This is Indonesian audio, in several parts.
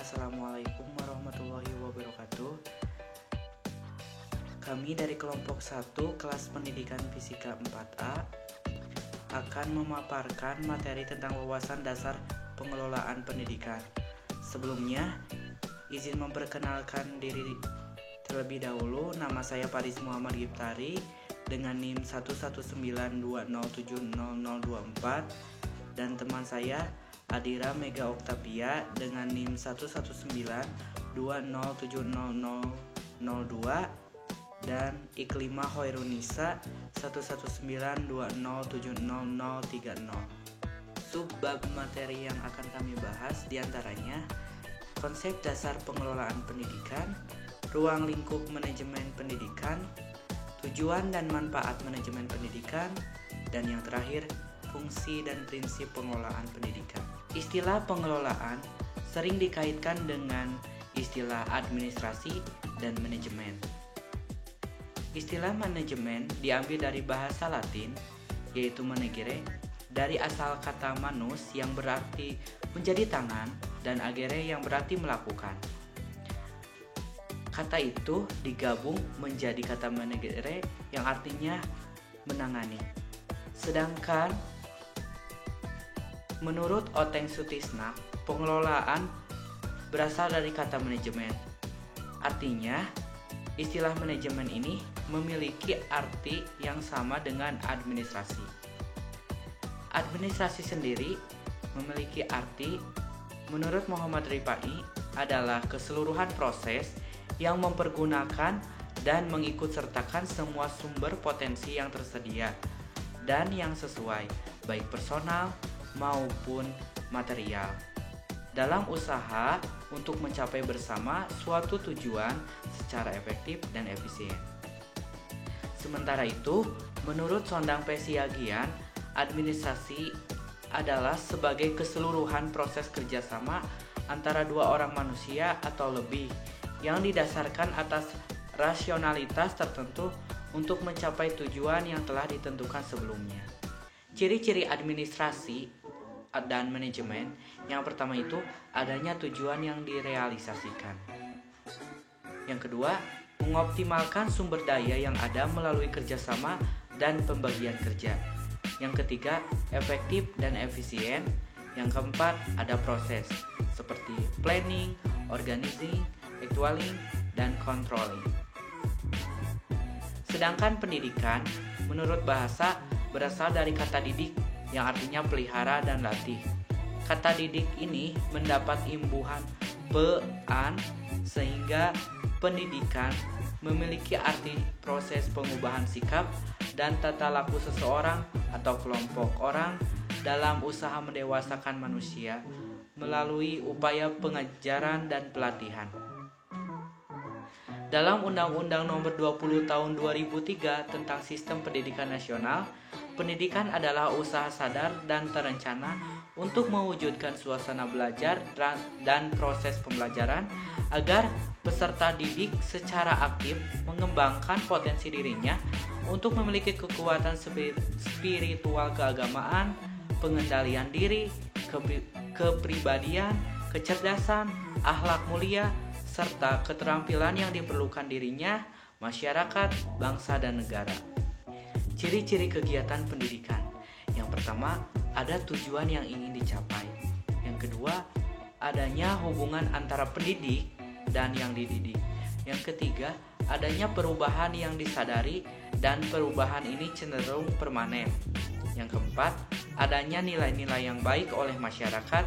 Assalamualaikum warahmatullahi wabarakatuh. Kami dari kelompok 1 kelas pendidikan fisika 4A akan memaparkan materi tentang wawasan dasar pengelolaan pendidikan. Sebelumnya, izin memperkenalkan diri terlebih dahulu. Nama saya Paris Muhammad Giftari dengan NIM 11920700024 dan teman saya Adira Mega Oktavia dengan NIM 11920700002 dan Iklimah Hoirunisa 11920700030. Subbab materi yang akan kami bahas diantaranya konsep dasar pengelolaan pendidikan, ruang lingkup manajemen pendidikan, tujuan dan manfaat manajemen pendidikan, dan yang terakhir fungsi dan prinsip pengelolaan pendidikan. Istilah pengelolaan sering dikaitkan dengan istilah administrasi dan manajemen. Istilah manajemen diambil dari bahasa Latin, yaitu manegere, dari asal kata manus yang berarti menjadi tangan dan agere yang berarti melakukan. Kata itu digabung menjadi kata manegere yang artinya menangani. Sedangkan menurut Oteng Sutisna, pengelolaan berasal dari kata manajemen. Artinya, istilah manajemen ini memiliki arti yang sama dengan administrasi. Administrasi sendiri memiliki arti, menurut Muhammad Rifai, adalah keseluruhan proses yang mempergunakan dan mengikutsertakan semua sumber potensi yang tersedia dan yang sesuai, baik personal maupun material, dalam usaha untuk mencapai bersama suatu tujuan secara efektif dan efisien. Sementara itu, menurut Sondang P. Siagian, administrasi adalah sebagai keseluruhan proses kerjasama antara dua orang manusia atau lebih yang didasarkan atas rasionalitas tertentu untuk mencapai tujuan yang telah ditentukan sebelumnya. Ciri-ciri administrasi dan manajemen yang pertama itu adanya tujuan yang direalisasikan. Yang kedua, mengoptimalkan sumber daya yang ada melalui kerjasama dan pembagian kerja. Yang ketiga, efektif dan efisien. Yang keempat, ada proses seperti planning, organizing, actualing, dan controlling. Sedangkan pendidikan, menurut bahasa, berasal dari kata didik yang artinya pelihara dan latih. Kata didik ini mendapat imbuhan pe-an sehingga pendidikan memiliki arti proses pengubahan sikap dan tata laku seseorang atau kelompok orang dalam usaha mendewasakan manusia melalui upaya pengajaran dan pelatihan. Dalam Undang-Undang Nomor 20 Tahun 2003 tentang Sistem Pendidikan Nasional, pendidikan adalah usaha sadar dan terencana untuk mewujudkan suasana belajar dan proses pembelajaran agar peserta didik secara aktif mengembangkan potensi dirinya untuk memiliki kekuatan spiritual keagamaan, pengendalian diri, kepribadian, kecerdasan, akhlak mulia, serta keterampilan yang diperlukan dirinya, masyarakat, bangsa, dan negara. Ciri-ciri kegiatan pendidikan. Yang pertama, ada tujuan yang ingin dicapai. Yang kedua, adanya hubungan antara pendidik dan yang dididik. Yang ketiga, adanya perubahan yang disadari dan perubahan ini cenderung permanen. Yang keempat, adanya nilai-nilai yang baik oleh masyarakat,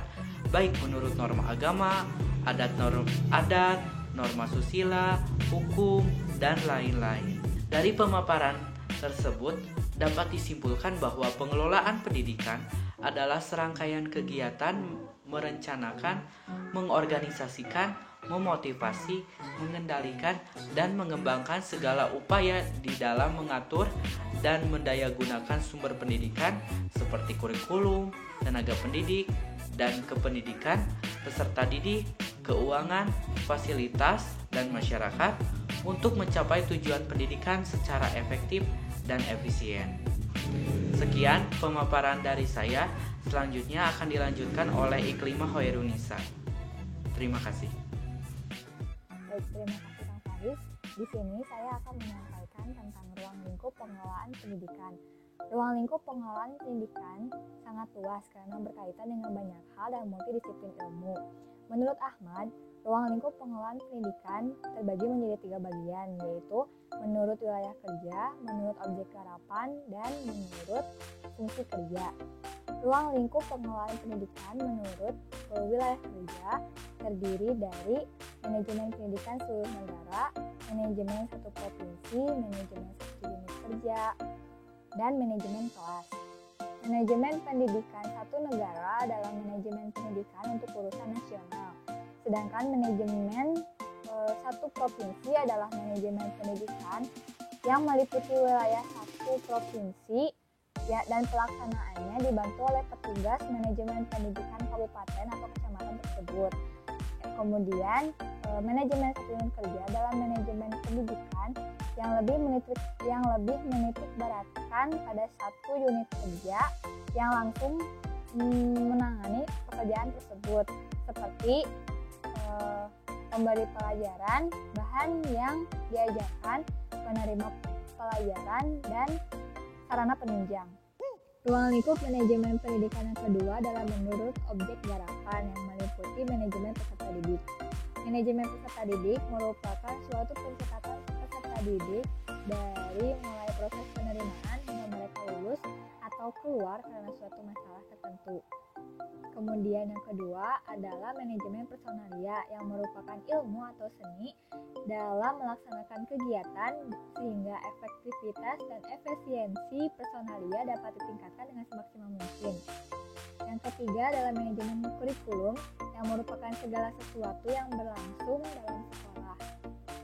baik menurut norma agama, adat, norma susila, hukum, dan lain-lain. Dari pemaparan tersebut dapat disimpulkan bahwa pengelolaan pendidikan adalah serangkaian kegiatan merencanakan, mengorganisasikan, memotivasi, mengendalikan, dan mengembangkan segala upaya di dalam mengatur dan mendayagunakan sumber pendidikan seperti kurikulum, tenaga pendidik, dan kependidikan, peserta didik, keuangan, fasilitas, dan masyarakat untuk mencapai tujuan pendidikan secara efektif dan efisien. Sekian pemaparan dari saya. Selanjutnya akan dilanjutkan oleh Iklimah Hoirunisa. Terima kasih. Baik, terima kasih Kang Faris. Di sini saya akan menyampaikan tentang ruang lingkup pengelolaan pendidikan. Ruang lingkup pengelolaan pendidikan sangat luas karena berkaitan dengan banyak hal dan multidisiplin ilmu. Menurut Ahmad, ruang lingkup pengelolaan pendidikan terbagi menjadi 3 bagian, yaitu menurut wilayah kerja, menurut objek garapan, dan menurut fungsi kerja. Ruang lingkup pengelolaan pendidikan menurut wilayah kerja terdiri dari manajemen pendidikan seluruh negara, manajemen satu provinsi, manajemen satu unit kerja, dan manajemen kelas. Manajemen pendidikan satu negara adalah manajemen pendidikan untuk urusan nasional, sedangkan manajemen satu provinsi adalah manajemen pendidikan yang meliputi wilayah satu provinsi ya, dan pelaksanaannya dibantu oleh petugas manajemen pendidikan kabupaten atau kecamatan tersebut. Kemudian manajemen satu unit kerja adalah manajemen pendidikan yang lebih menitik beratkan pada satu unit kerja yang langsung menangani pekerjaan tersebut, seperti pemberi pelajaran, bahan yang diajarkan, penerima pelajaran, dan sarana penunjang. Ruang lingkup manajemen pendidikan yang kedua adalah menurut objek garapan yang meliputi manajemen peserta didik. Manajemen peserta didik merupakan suatu pencatatan peserta didik dari mulai proses penerimaan hingga mereka lulus atau keluar karena suatu masalah tertentu. Kemudian yang kedua adalah manajemen personalia yang merupakan ilmu atau seni dalam melaksanakan kegiatan sehingga efektivitas dan efisiensi personalia dapat ditingkatkan dengan semaksimal mungkin. Yang ketiga adalah manajemen kurikulum yang merupakan segala sesuatu yang berlangsung dalam sekolah.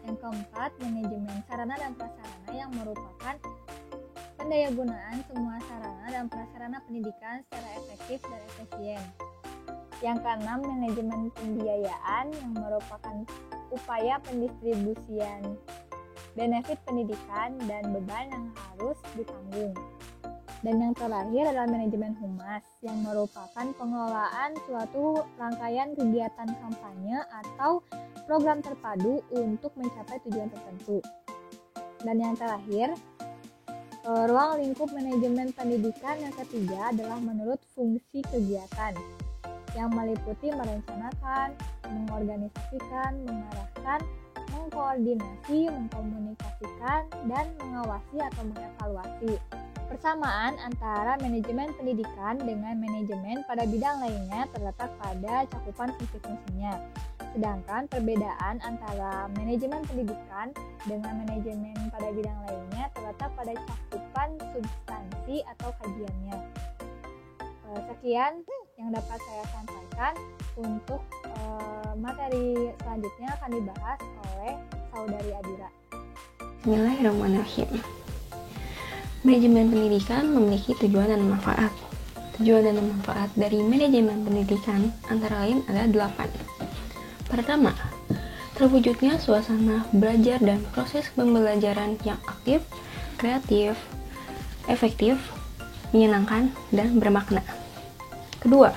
Yang keempat, manajemen sarana dan prasarana yang merupakan pendayagunaan semua sarana dan prasarana pendidikan secara efektif dan efisien. Yang keenam, manajemen pembiayaan yang merupakan upaya pendistribusian benefit pendidikan dan beban yang harus ditanggung. Dan yang terakhir adalah manajemen humas yang merupakan pengelolaan suatu rangkaian kegiatan kampanye atau program terpadu untuk mencapai tujuan tertentu. Dan yang terakhir, ruang lingkup manajemen pendidikan yang ketiga adalah menurut fungsi kegiatan yang meliputi merencanakan, mengorganisasikan, mengarahkan, mengkoordinasi, mengkomunikasikan, dan mengawasi atau mengevaluasi. Persamaan antara manajemen pendidikan dengan manajemen pada bidang lainnya terletak pada cakupan fungsi-fungsinya. Sedangkan perbedaan antara manajemen pendidikan dengan manajemen pada bidang lainnya terletak pada cakupan substansi atau kajiannya. Sekian yang dapat saya sampaikan. Untuk materi selanjutnya akan dibahas oleh Saudari Adira. Bismillahirrahmanirrahim. Manajemen pendidikan memiliki tujuan dan manfaat. Tujuan dan manfaat dari manajemen pendidikan antara lain ada 8. Pertama, terwujudnya suasana belajar dan proses pembelajaran yang aktif, kreatif, efektif, menyenangkan, dan bermakna. Kedua,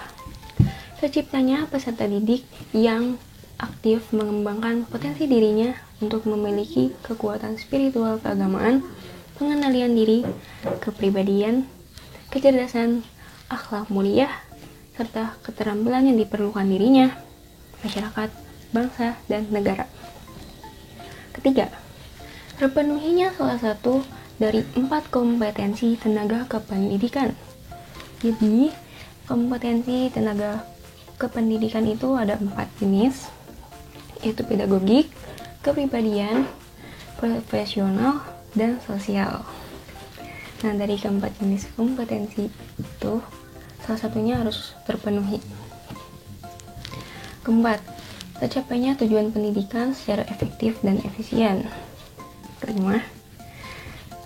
terciptanya peserta didik yang aktif mengembangkan potensi dirinya untuk memiliki kekuatan spiritual keagamaan, pengendalian diri, kepribadian, kecerdasan, akhlak mulia, serta keterampilan yang diperlukan dirinya, masyarakat, bangsa, dan negara. Ketiga, terpenuhinya salah satu dari 4 kompetensi tenaga kependidikan. Jadi, kompetensi tenaga kependidikan itu ada 4 jenis, yaitu pedagogik, kepribadian, profesional, dan sosial. Nah, dari keempat jenis kompetensi itu salah satunya harus terpenuhi. Keempat, tercapainya tujuan pendidikan secara efektif dan efisien. Kelima,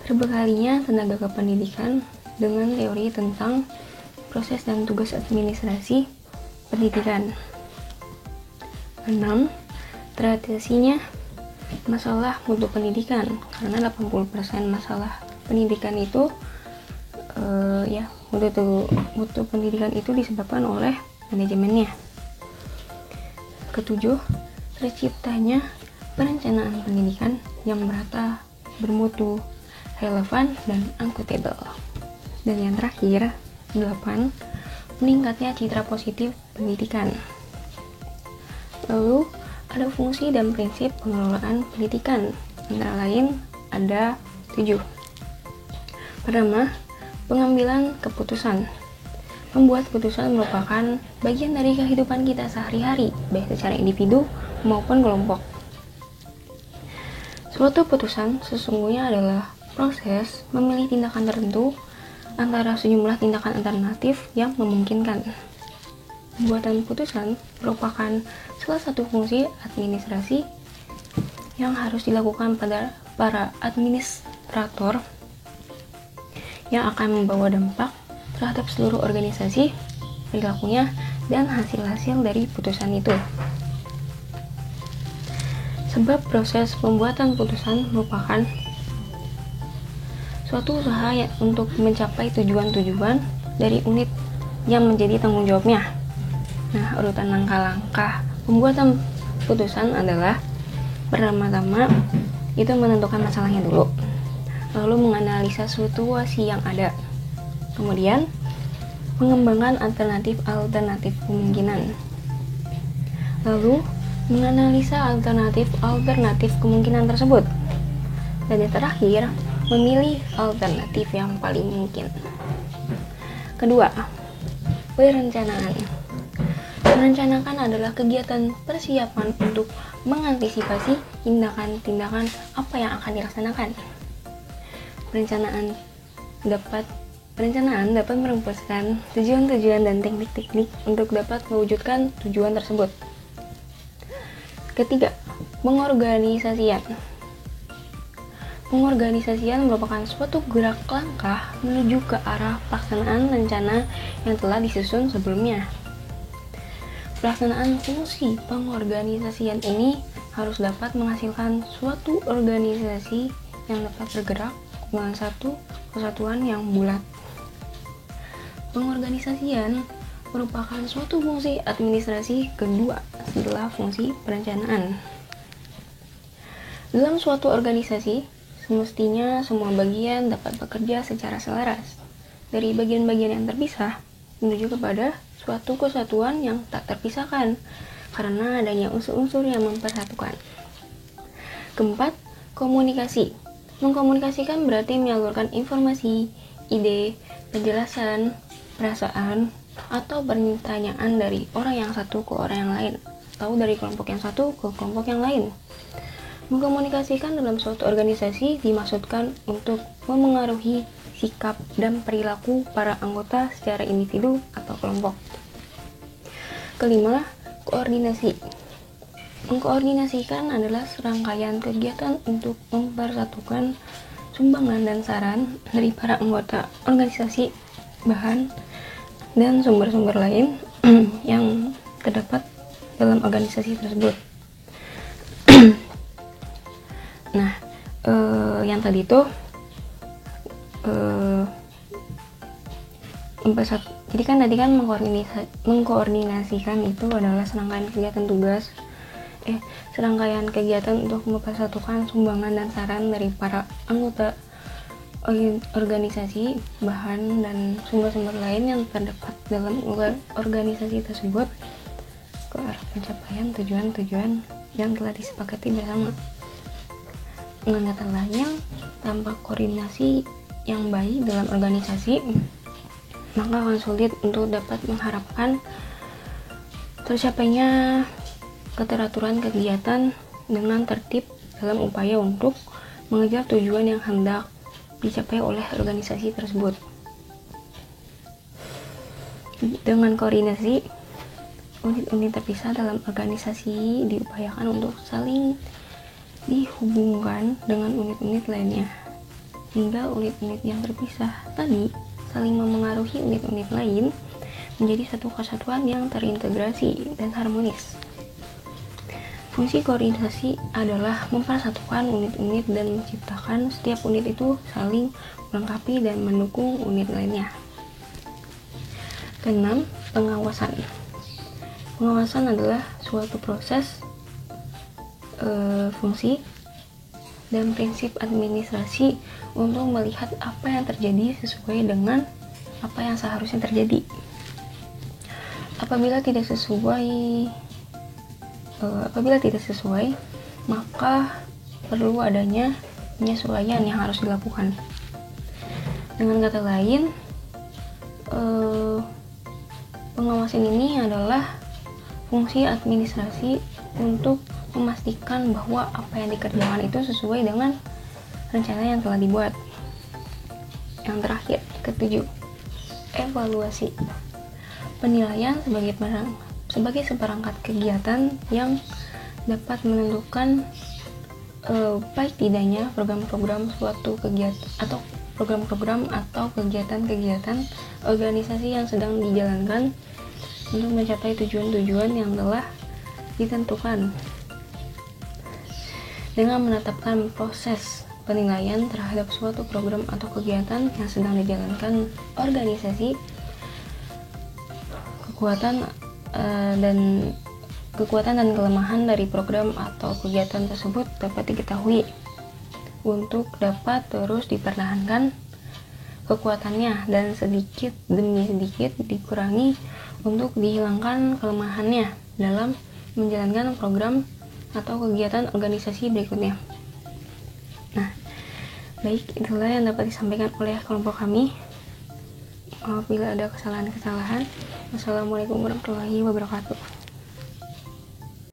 terbekalinya tenaga kependidikan dengan teori tentang proses dan tugas administrasi pendidikan. 6. Teratasinya masalah mutu pendidikan, karena 80% masalah pendidikan itu mutu pendidikan itu disebabkan oleh manajemennya. Ketujuh, terciptanya perencanaan pendidikan yang merata, bermutu, relevan, dan akuntabel. Dan yang terakhir, 8, meningkatnya citra positif pendidikan. Lalu, ada fungsi dan prinsip pengelolaan pendidikan. Antara lain, ada 7. Pertama, pengambilan keputusan. Membuat keputusan merupakan bagian dari kehidupan kita sehari-hari, baik secara individu maupun kelompok. Suatu keputusan sesungguhnya adalah proses memilih tindakan tertentu antara sejumlah tindakan alternatif yang memungkinkan. Pembuatan keputusan merupakan salah satu fungsi administrasi yang harus dilakukan pada para administrator yang akan membawa dampak terhadap seluruh organisasi, perilakunya, dan hasil-hasil dari putusan itu. Sebab proses pembuatan putusan merupakan suatu usaha untuk mencapai tujuan-tujuan dari unit yang menjadi tanggung jawabnya. Nah, urutan langkah-langkah pembuatan putusan adalah pertama-tama itu menentukan masalahnya dulu, lalu menganalisa situasi yang ada, kemudian mengembangkan alternatif kemungkinan, lalu menganalisa alternatif kemungkinan tersebut, dan yang terakhir memilih alternatif yang paling mungkin. Kedua, perencanaan. Merencanakan adalah kegiatan persiapan untuk mengantisipasi tindakan-tindakan apa yang akan dilaksanakan. Perencanaan dapat merumuskan tujuan-tujuan dan teknik-teknik untuk dapat mewujudkan tujuan tersebut. Ketiga, pengorganisasian. Pengorganisasian merupakan suatu gerak langkah menuju ke arah pelaksanaan rencana yang telah disusun sebelumnya. Pelaksanaan fungsi pengorganisasian ini harus dapat menghasilkan suatu organisasi yang dapat bergerak dengan satu kesatuan yang bulat. Pengorganisasian merupakan suatu fungsi administrasi kedua setelah fungsi perencanaan. Dalam suatu organisasi, semestinya semua bagian dapat bekerja secara selaras dari bagian-bagian yang terpisah menuju kepada suatu kesatuan yang tak terpisahkan karena adanya unsur-unsur yang mempersatukan. Keempat, komunikasi. Mengkomunikasikan berarti menyalurkan informasi, ide, penjelasan, perasaan, atau pertanyaan dari orang yang satu ke orang yang lain, atau dari kelompok yang satu ke kelompok yang lain. Mengkomunikasikan dalam suatu organisasi dimaksudkan untuk memengaruhi sikap dan perilaku para anggota secara individu atau kelompok. Kelima, koordinasi. Mengkoordinasikan adalah serangkaian kegiatan untuk mempersatukan sumbangan dan saran dari para anggota organisasi, bahan, dan sumber-sumber lain yang terdapat dalam organisasi tersebut. Nah, yang tadi itu jadi kan tadi kan mengkoordinasikan itu adalah serangkaian kegiatan untuk mempersatukan sumbangan dan saran dari para anggota organisasi, bahan, dan sumber-sumber lain yang terdapat dalam organisasi tersebut ke arah pencapaian tujuan-tujuan yang telah disepakati bersama. Dengan kata lain, tanpa koordinasi yang baik dalam organisasi, maka akan sulit untuk dapat mengharapkan tercapainya keteraturan kegiatan dengan tertib dalam upaya untuk mengejar tujuan yang hendak dicapai oleh organisasi tersebut. Dengan koordinasi, unit-unit terpisah dalam organisasi diupayakan untuk saling dihubungkan dengan unit-unit lainnya, hingga unit-unit yang terpisah tadi saling memengaruhi unit-unit lain menjadi satu kesatuan yang terintegrasi dan harmonis. Fungsi koordinasi adalah mempersatukan unit-unit dan menciptakan setiap unit itu saling melengkapi dan mendukung unit lainnya. Keenam, pengawasan. Pengawasan adalah suatu proses, fungsi, dan prinsip administrasi untuk melihat apa yang terjadi sesuai dengan apa yang seharusnya terjadi. Apabila tidak sesuai, maka perlu adanya penyesuaian yang harus dilakukan. Dengan kata lain, pengawasan ini adalah fungsi administrasi untuk memastikan bahwa apa yang dikerjakan itu sesuai dengan rencana yang telah dibuat. Yang terakhir, ketujuh, evaluasi. Penilaian sebagai seperangkat kegiatan yang dapat menentukan baik tidaknya program-program suatu kegiatan atau program-program atau kegiatan-kegiatan organisasi yang sedang dijalankan untuk mencapai tujuan-tujuan yang telah ditentukan. Dengan menetapkan proses penilaian terhadap suatu program atau kegiatan yang sedang dijalankan organisasi, kekuatan dan kelemahan dari program atau kegiatan tersebut dapat diketahui untuk dapat terus dipertahankan kekuatannya dan sedikit demi sedikit dikurangi untuk dihilangkan kelemahannya dalam menjalankan program atau kegiatan organisasi berikutnya. Nah, baik, itulah yang dapat disampaikan oleh kelompok kami. Apabila ada kesalahan-kesalahan, wassalamualaikum warahmatullahi wabarakatuh.